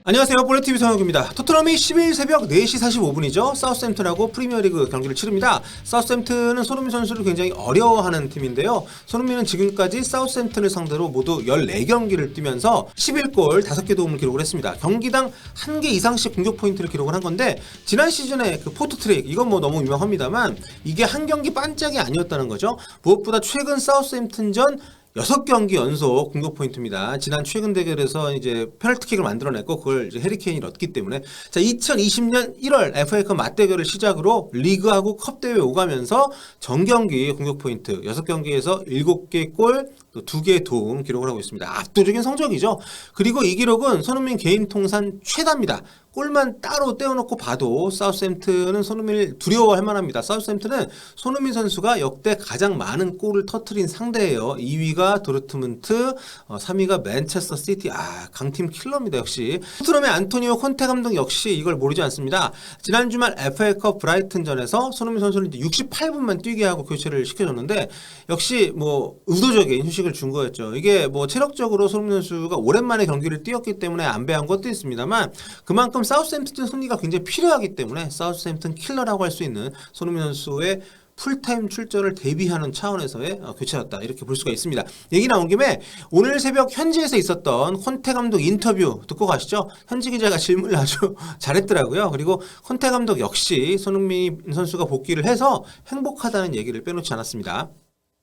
안녕하세요. 볼넷TV 성혁입니다. 토트넘이 10일 새벽 4시 45분이죠. 사우스햄튼하고 프리미어리그 경기를 치릅니다. 사우스햄튼은 손흥민 선수를 굉장히 어려워하는 팀인데요. 손흥민은 지금까지 사우스햄튼을 상대로 모두 14경기를 뛰면서 11골 5개 도움을 기록을 했습니다. 경기당 1개 이상씩 공격 포인트를 기록을 한 건데, 지난 시즌에 그 포트트릭, 이건 뭐 너무 유명합니다만 이게 한 경기 반짝이 아니었다는 거죠. 무엇보다 최근 사우스햄튼전 6경기 연속 공격 포인트입니다. 지난 최근 대결에서 이제 페널티킥을 만들어냈고 그걸 이제 해리 케인이 넣었기 때문에, 자, 2020년 1월 FA컵 맞대결을 시작으로 리그하고 컵 대회 오가면서 정경기 공격 포인트 6경기에서 7개 골, 또 2개의 도움 기록을 하고 있습니다. 압도적인 성적이죠. 그리고 이 기록은 손흥민 개인 통산 최다입니다. 골만 따로 떼어놓고 봐도 사우스햄튼은 손흥민을 두려워할 만합니다. 사우스햄튼은 손흥민 선수가 역대 가장 많은 골을 터트린 상대예요. 2위가 도르트문트, 3위가 맨체스터 시티. 강팀 킬러입니다. 역시 토트넘의 안토니오 콘테 감독 역시 이걸 모르지 않습니다. 지난 주말 FA컵 브라이튼전에서 손흥민 선수를 68분만 뛰게 하고 교체를 시켜줬는데, 역시 뭐 의도적인 휴식을 준 거였죠. 이게 뭐 체력적으로 손흥민 선수가 오랜만에 경기를 뛰었기 때문에 안배한 것도 있습니다만, 그만큼 사우스햄튼 승리가 굉장히 필요하기 때문에 사우스햄튼 킬러라고 할 수 있는 손흥민 선수의 풀타임 출전을 대비하는 차원에서의 교체였다, 이렇게 볼 수가 있습니다. 얘기 나온 김에 오늘 새벽 현지에서 있었던 콘테 감독 인터뷰 듣고 가시죠. 현지 기자가 질문을 아주 잘했더라고요. 그리고 콘테 감독 역시 손흥민 선수가 복귀를 해서 행복하다는 얘기를 빼놓지 않았습니다.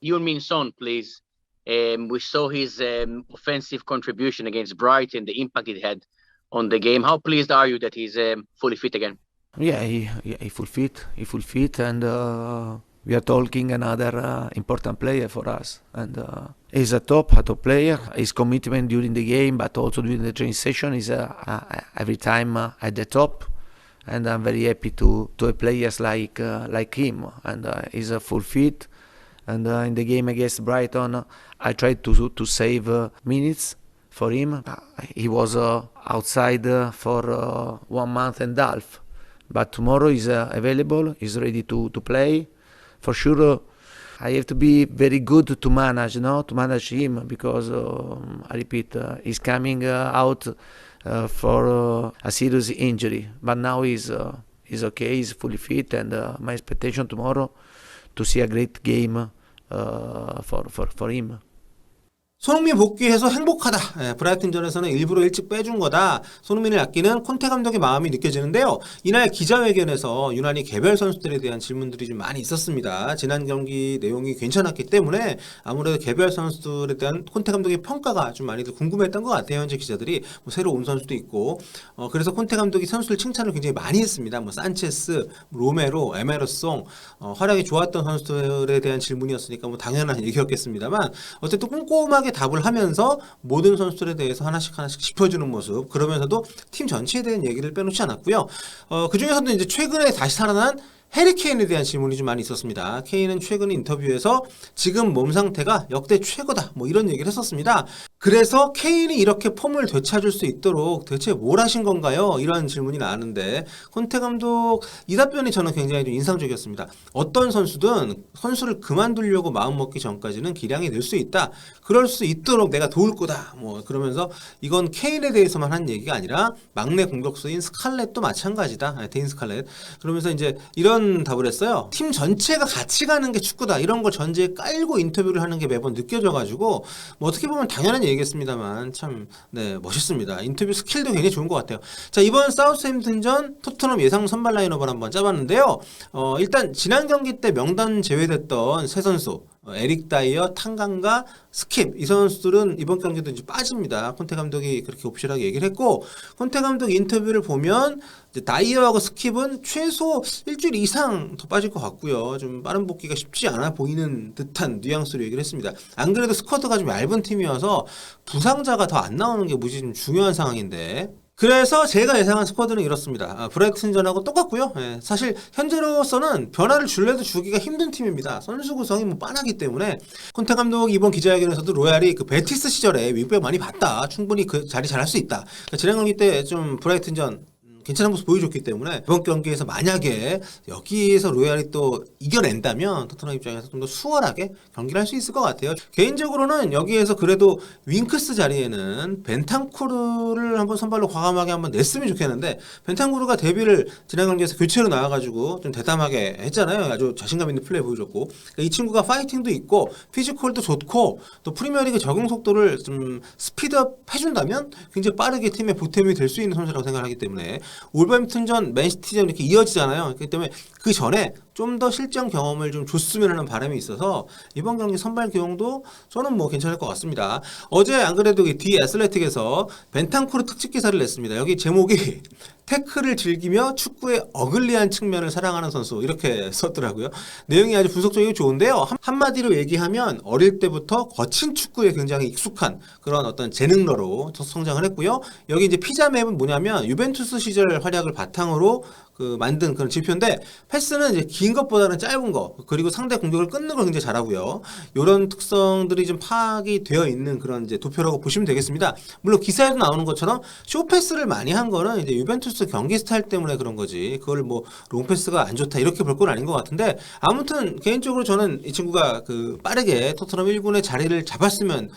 Heung-min Son, please. We saw his offensive contribution against Brighton, the impact it had on the game. How pleased are you that he's fully fit again? Yeah, he full fit. He full fit, and we are talking another important player for us. And he's a top player. His commitment during the game, but also during the training session, is every time at the top. And I'm very happy to have players like him. And he's a full fit. And in the game against Brighton, I tried to save minutes for him. He was outside for 1 month and a half, but tomorrow he's available, he's ready to play. For sure, I have to be very good to manage him, because I repeat, he's coming out for a serious injury, but now he's okay, he's fully fit, and my expectation tomorrow to see a great game for him. 손흥민 복귀해서 행복하다. 브라이튼전에서는 일부러 일찍 빼준 거다. 손흥민을 아끼는 콘테 감독의 마음이 느껴지는데요. 이날 기자회견에서 유난히 개별 선수들에 대한 질문들이 좀 많이 있었습니다. 지난 경기 내용이 괜찮았기 때문에 아무래도 개별 선수들에 대한 콘테 감독의 평가가 좀 많이들 궁금했던 것 같아요. 현재 기자들이 뭐 새로 온 선수도 있고, 그래서 콘테 감독이 선수들 칭찬을 굉장히 많이 했습니다. 뭐 산체스, 로메로, 에메르송, 활약이 좋았던 선수들에 대한 질문이었으니까 뭐 당연한 얘기였겠습니다만, 어쨌든 꼼꼼하게 답을 하면서 모든 선수들에 대해서 하나씩 짚어주는 모습, 그러면서도 팀 전체에 대한 얘기를 빼놓지 않았고요. 그 중에서도 이제 최근에 다시 살아난 해리 케인에 대한 질문이 좀 많이 있었습니다. 케인은 최근 인터뷰에서 지금 몸 상태가 역대 최고다, 뭐 이런 얘기를 했었습니다. 그래서 케인이 이렇게 폼을 되찾을 수 있도록 대체 뭘 하신 건가요? 이런 질문이 나왔는데, 콘테 감독 이 답변이 저는 굉장히 좀 인상적이었습니다. 어떤 선수든 선수를 그만두려고 마음먹기 전까지는 기량이 늘 수 있다. 그럴 수 있도록 내가 도울 거다. 뭐 그러면서 이건 케인에 대해서만 한 얘기가 아니라 막내 공격수인 스칼렛도 마찬가지다. 데인 스칼렛. 그러면서 이제 이런 답을 했어요. 팀 전체가 같이 가는 게 축구다, 이런 걸 전제에 깔고 인터뷰를 하는 게 매번 느껴져가지고, 뭐 어떻게 보면 당연한 얘기겠습니다만 참 멋있습니다. 인터뷰 스킬도 굉장히 좋은 것 같아요. 자, 이번 사우스햄튼전 토트넘 예상 선발 라인업을 한번 짜봤는데요. 일단 지난 경기 때 명단 제외됐던 세 선수, 에릭 다이어, 탕강가, 스킵, 이 선수들은 이번 경기도 이제 빠집니다. 콘테 감독이 그렇게 옵실하게 얘기를 했고, 콘테 감독 인터뷰를 보면 이제 다이어하고 스킵은 최소 일주일 이상 더 빠질 것 같고요. 좀 빠른 복귀가 쉽지 않아 보이는 듯한 뉘앙스로 얘기를 했습니다. 안 그래도 스쿼드가 좀 얇은 팀이어서 부상자가 더 안 나오는 게 무지 좀 중요한 상황인데, 그래서 제가 예상한 스쿼드는 이렇습니다. 브라이튼전하고 똑같고요. 사실 현재로서는 변화를 줄래도 주기가 힘든 팀입니다. 선수 구성이 뭐 빤하기 때문에. 콘테 감독이 이번 기자회견에서도 로얄이 그 베티스 시절에 윙백 많이 봤다, 충분히 그 자리 잘할 수 있다. 지난 경기 때 좀 브라이튼전 괜찮은 모습 보여줬기 때문에 이번 경기에서 만약에 여기에서 로얄이 또 이겨낸다면 토트넘 입장에서 좀 더 수월하게 경기를 할 수 있을 것 같아요. 개인적으로는 여기에서 그래도 윙크스 자리에는 벤탄쿠르를 한번 선발로 과감하게 한번 냈으면 좋겠는데 벤탄쿠르가 데뷔를 지난 경기에서 교체로 나와가지고 좀 대담하게 했잖아요. 아주 자신감 있는 플레이 보여줬고 그러니까 이 친구가 파이팅도 있고 피지컬도 좋고 또 프리미어리그 적응 속도를 좀 스피드업 해준다면 굉장히 빠르게 팀의 보탬이 될 수 있는 선수라고 생각하기 때문에 울버햄튼전, 맨시티전 이렇게 이어지잖아요. 그렇기 때문에 그 전에 좀 더 실전 경험을 좀 줬으면 하는 바람이 있어서 이번 경기 선발 기용도 저는 뭐 괜찮을 것 같습니다. 어제 안 그래도 디 애슬레틱에서 벤탄쿠르 특집 기사를 냈습니다. 여기 제목이 태클을 즐기며 축구의 어글리한 측면을 사랑하는 선수 이렇게 썼더라고요. 내용이 아주 분석적이고 좋은데요. 한마디로 얘기하면 어릴 때부터 거친 축구에 굉장히 익숙한 그런 어떤 재능러로 성장을 했고요. 여기 이제 피자맵은 뭐냐면 유벤투스 시절 활약을 바탕으로 만든 그런 지표인데 패스는 이제 긴 것보다는 짧은 거 그리고 상대 공격을 끊는 걸 굉장히 잘하고요. 이런 특성들이 좀 파악이 되어 있는 그런 이제 도표라고 보시면 되겠습니다. 물론 기사에도 나오는 것처럼 쇼패스를 많이 한 거는 이제 유벤투스 경기 스타일 때문에 그런 거지 그걸 뭐 롱패스가 안 좋다 이렇게 볼 건 아닌 것 같은데 아무튼 개인적으로 저는 이 친구가 빠르게 토트넘 1군의 자리를 잡았으면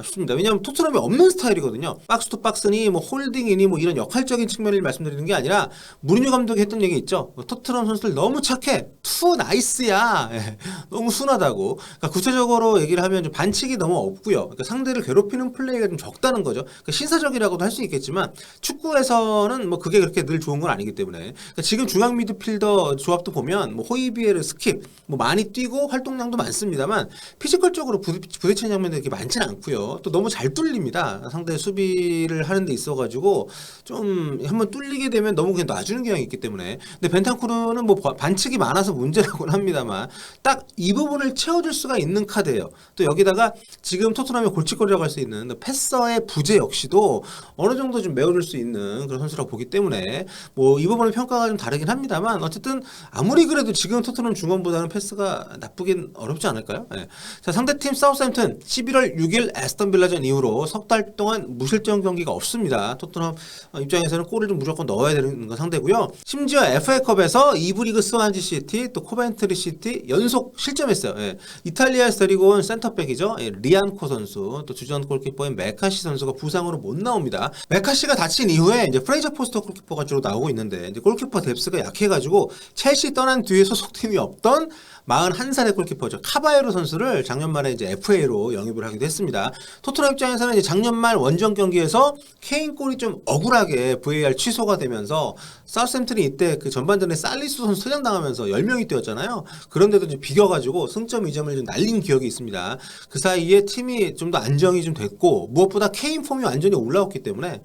싶습니다. 왜냐하면 토트넘이 없는 스타일이거든요. 박스 투 박스니 뭐 홀딩이니 뭐 이런 역할적인 측면을 말씀드리는 게 아니라 무리뉴 감독이 했던 얘기 있죠. 토트넘 선수들 너무 착해. 투 나이스야. 예, 너무 순하다고. 그러니까 구체적으로 얘기를 하면 좀 반칙이 너무 없고요. 그러니까 상대를 괴롭히는 플레이가 좀 적다는 거죠. 그러니까 신사적이라고도 할 수 있겠지만 축구에서는 뭐 그게 그렇게 늘 좋은 건 아니기 때문에 그러니까 지금 중앙 미드필더 조합도 보면 뭐 호이비에르, 스킵 뭐 많이 뛰고 활동량도 많습니다만 피지컬적으로 부딪히는 장면들이 이렇게 많지는 않고요. 또 너무 잘 뚫립니다. 상대 수비를 하는 데 있어가지고 좀 한번 뚫리게 되면 너무 그냥 놔주는 경향이 있기 때문에 근데 벤탄쿠르는 뭐 반칙이 많아서 문제라고는 합니다만 딱 이 부분을 채워줄 수가 있는 카드예요. 또 여기다가 지금 토트넘의 골칫거리라고 할 수 있는 패서의 부재 역시도 어느 정도 좀 메워줄 수 있는 그런 선수라고 보기 때문에 뭐 이 부분의 평가가 좀 다르긴 합니다만 어쨌든 아무리 그래도 지금 토트넘 중원보다는 패스가 나쁘긴 어렵지 않을까요? 네. 자, 상대팀 사우스햄튼 11월 6일 애스턴 빌라전 이후로 석 달 동안 무실점 경기가 없습니다. 토트넘 입장에서는 골을 좀 무조건 넣어야 되는 건 상대고요. 심지어 FA컵에서 2부 리그 스완지 시티 또 코벤트리 시티 연속 실점했어요. 예. 이탈리아에서 데리고 온 센터백이죠. 예. 리안코 선수 또 주전 골키퍼인 메카시 선수가 부상으로 못 나옵니다. 메카시가 다친 이후에 이제 프레이저 포스터 골키퍼가 주로 나오고 있는데 이제 골키퍼 뎁스가 약해가지고 첼시 떠난 뒤에 소속팀이 없던 41살의 골키퍼죠. 카바에로 선수를 작년 말에 이제 FA로 영입을 하기도 했습니다. 토트넘 입장에서는 이제 작년 말 원정 경기에서 케인 골이 좀 억울하게 VAR 취소가 되면서 사우스햄튼이 이때 그 전반전에 살리수 선수 퇴장당하면서 10명이 뛰었잖아요. 그런데도 이제 비겨가지고 승점 2점을 좀 날린 기억이 있습니다. 그 사이에 팀이 좀 더 안정이 좀 됐고 무엇보다 케인 폼이 완전히 올라왔기 때문에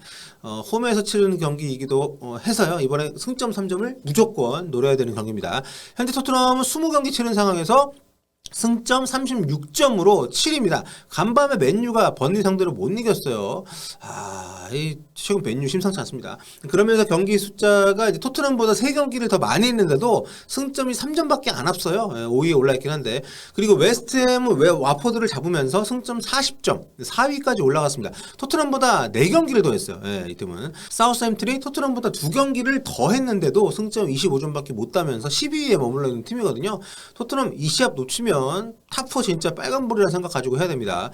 홈에서 치르는 경기이기도 해서요. 이번에 승점 3점을 무조건 노려야 되는 경기입니다. 현재 토트넘은 20경기 치른 상황에서 승점 36점으로 7위입니다. 간밤에 맨유가 번리 상대로 못 이겼어요. 이 최근 맨유 심상치 않습니다. 그러면서 경기 숫자가 이제 토트넘보다 3경기를 더 많이 했는데도 승점이 3점밖에 안 앞서요. 5위에 올라있긴 한데. 그리고 웨스트햄은 와포드를 잡으면서 승점 40점, 4위까지 올라갔습니다. 토트넘보다 4경기를 더 했어요. 이 팀은. 사우스햄튼이 토트넘보다 2경기를 더 했는데도 승점 25점밖에 못 따면서 12위에 머물러 있는 팀이거든요. 토트넘 이 시합 놓치면 탑4 진짜 빨간불이라는 생각 가지고 해야 됩니다.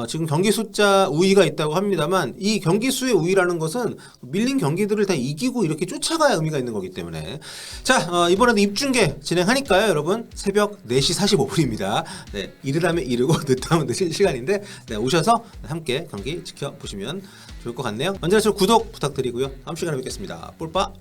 지금 경기 숫자 우위가 있다고 합니다만 이 경기 수의 우위라는 것은 밀린 경기들을 다 이기고 이렇게 쫓아가야 의미가 있는 거기 때문에 자 이번에도 입중계 진행하니까요 여러분 새벽 4시 45분입니다. 네, 이르다면 이르고 늦다면 늦은 시간인데 네, 오셔서 함께 경기 지켜보시면 좋을 것 같네요. 언제나 구독 부탁드리고요. 다음 시간에 뵙겠습니다. 볼빠